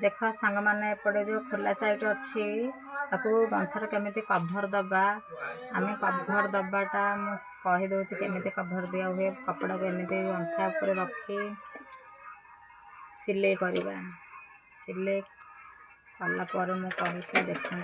देख सांग मैंने एपटे जो खोला साइड अच्छी ताकू गंथर केमी कभर दबा आम कभर दबाटा मुझे केमी कभर दिया हुए कपड़ा को एमती गंथा उपर रखी सिले करवा सिले कलापर मुझे देखते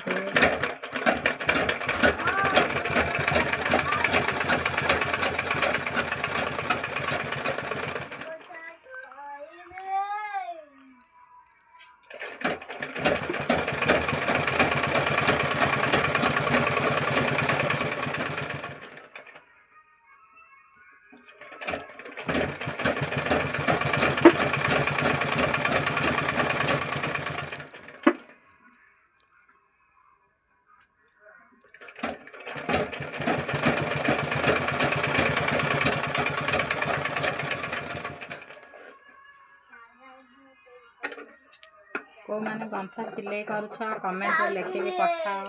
को मैंने गंथा सिलाई करुछ कमेंट लिखिकी पठाओ।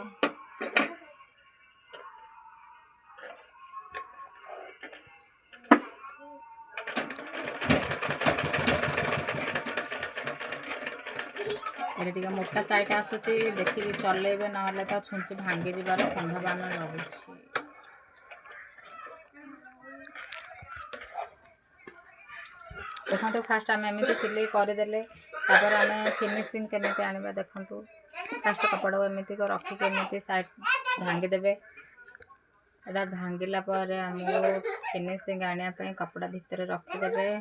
ये मोटा साइट आसूची देखिए चलेबे ना तो छुंची भांगी जीवार संभावना रही। देखो फास्ट आम एमती सिलाई करदे तापर आम फिनिशिंग केमी आने देखु फास्ट कपड़ा एमती रखिक एमती साइड भांगीदेवे एटा भांगिला आमको फिनिशिंग आने कपड़ा भितर रखिदेवे।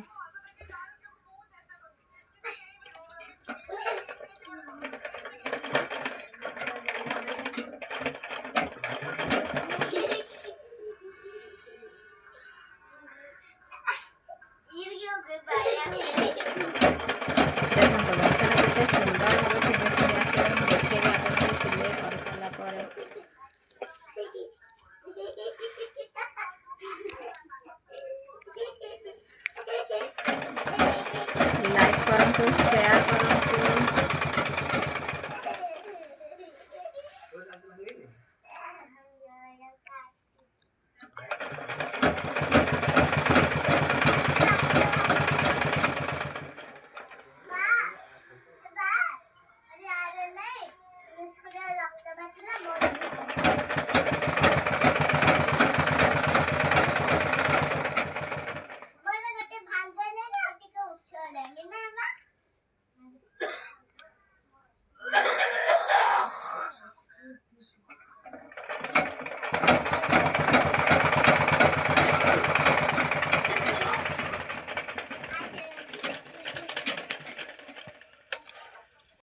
लाइक करूँ शेयर करूँ।